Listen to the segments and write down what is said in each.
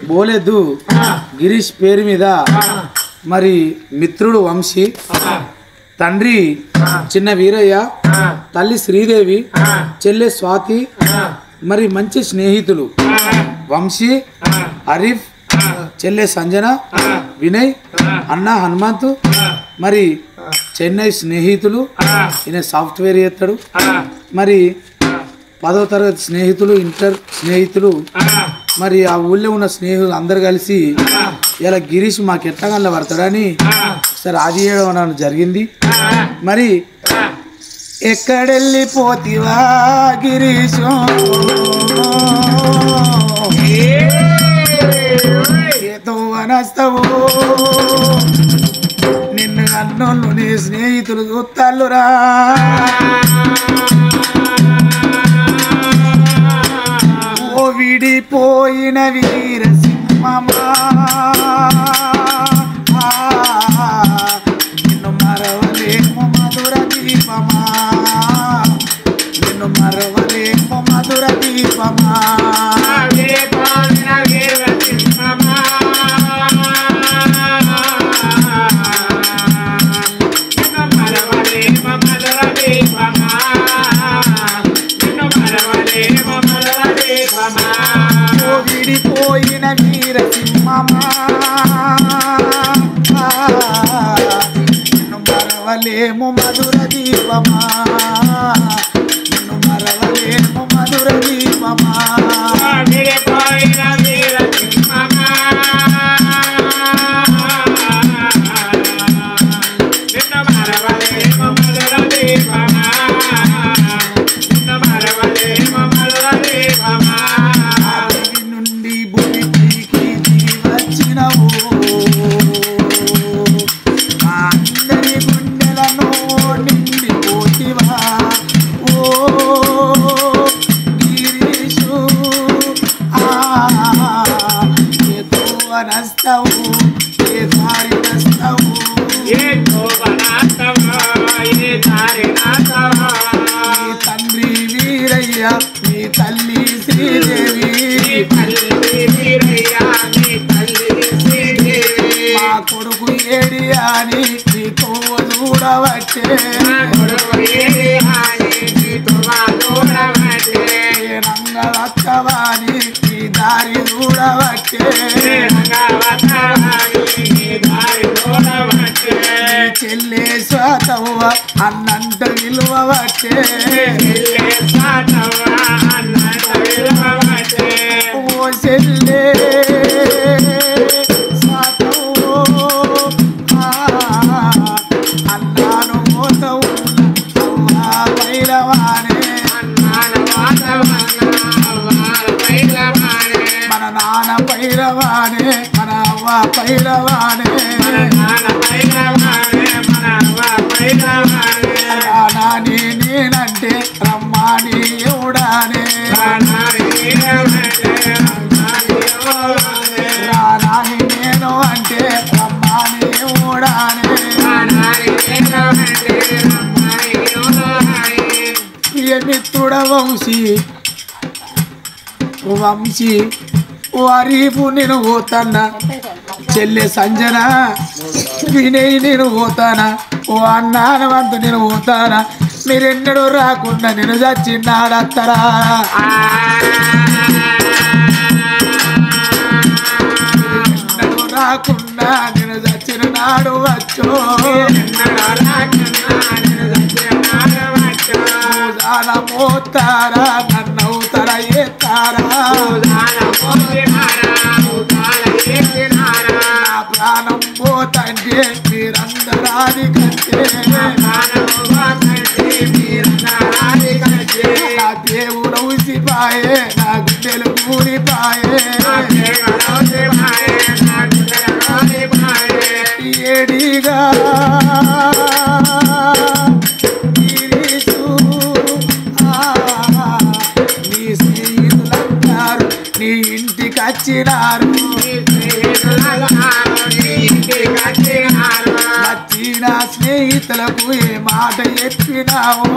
బోలేదు గిరీష్ పేరు మీద మరి మిత్రుడు వంశీ, తండ్రి చిన్న వీరయ్య, తల్లి శ్రీదేవి, చెల్లె స్వాతి, మరి మంచి స్నేహితులు వంశీ, హరీఫ్, చెల్లె సంజన, వినయ్, అన్న హనుమంతు, మరి చెన్నై స్నేహితులు, ఈయన సాఫ్ట్వేర్ చేస్తాడు, మరి 10వ తరగతి స్నేహితులు, ఇంటర్ స్నేహితులు, మరి ఆ ఊళ్ళో ఉన్న స్నేహితులు అందరు కలిసి ఇలా గిరీష్ మాకు ఎట్టగల్ల పడతాడని ఒకసారి ఆది చేయడం జరిగింది. మరి ఎక్కడెళ్ళిపోతివా గిరీష్, ఏతో అనస్తావు, నిన్ను అన్నోళ్ళు నీ స్నేహితులు చూస్తాళ్ళురా, ఓ విడిపోయిన వీరసింహమా, నిన్ను మరవలేము మధుర దీపమా, నిన్ను మరవలేము మధుర దీపమా, విడిపోయిన వీరసింహమా, నిన్ను మరవలేము మధుర దీపమా, నిన్ను మరవలేము మధుర దీపమా, విడిపోయిన వీరసింహమా, నిన్ను మరవలేము మధుర దీపమా, నిన్ను మరవలేము మధుర దీపమా, తండ్రి వీరయ్య మీ తల్లి శ్రీదేవి, మా కొడుకు ఏడి అని నీ తోవ చూడవచ్చే, రంగవచ్చవాని నీ దారి చూడవచ్చే, చెల్లె స్వాతవ్వ అన్నంట విలువవచ్చే, ఓ చెల్లె స్వాతవ్వ అన్నాను మోతవు పైలవానే, మన నాన్న పైలవానే, మన అవ్వ పైలవానే, రానాని నేనంటే రమ్మాని ఎవడానే, రానాని నేను అంటే రమ్మాని ఎవడానే, ప్రియ మిత్రుడ వంశీ వంశీ వారీపు నేను పోతానా, చెల్లె సంజన వినయ్ నేను పోతానా, ఓ అన్నానవంతు నేను పోతానా, మీరెన్నడూ రాకుండా నేను చచ్చిన్నాడత్తరా, ఎన్నడూ రాకుండా నేను చచ్చిన నాడు వచ్చో, దాన మోతారా నన్నవుతారా ఎత్తారా, నా ప్రాణం పోతంటే మీరందరాది కంటే, నా దేవుడు ఉసిపాయే, నా గుండెలు కూలిపాయే, ఏడిగా నీ స్నేహితులంటారు నీ ఇంటికి వచ్చినారు, వచ్చిన స్నేహితులకు ఏ మాట చెప్పినావు,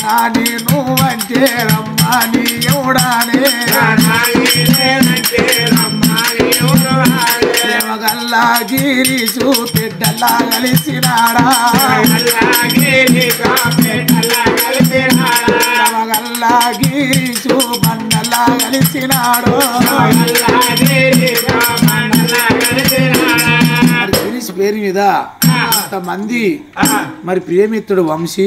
నాని నువ్వంటే రమ్మని ఎవడానే దేవగల్లా గిరీసు పెద్దల్లా కలిసినాడా దేవగల్లా గిరీసు బండల్లా కలిసినాడు గిరీష్ పేరు మీద మంది మరి ప్రియమిత్రుడు వంశీ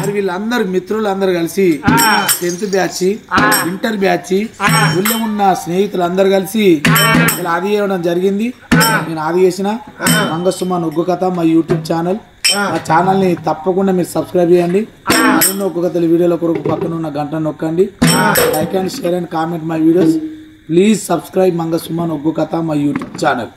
మరి వీళ్ళందరూ మిత్రులు అందరు కలిసి 10th బ్యాచ్ ఇంటర్ బ్యాచ్ ఊళ్ళో ఉన్న స్నేహితులు అందరు కలిసి ఇలా ఆది చేయడం జరిగింది. నేను ఆది చేసిన మంగసుమన్ ఒగ్గు కథ మా యూట్యూబ్ ఛానల్. ఆ ఛానల్ని తప్పకుండా మీరు సబ్స్క్రైబ్ చేయండి. మరిన్ని ఒగ్గు కథల వీడియోల కొరకు పక్కన ఉన్న గంట నొక్కండి. Like and share and comment my videos. Please subscribe Mangasuman Oggu Katha మా యూట్యూబ్ ఛానల్.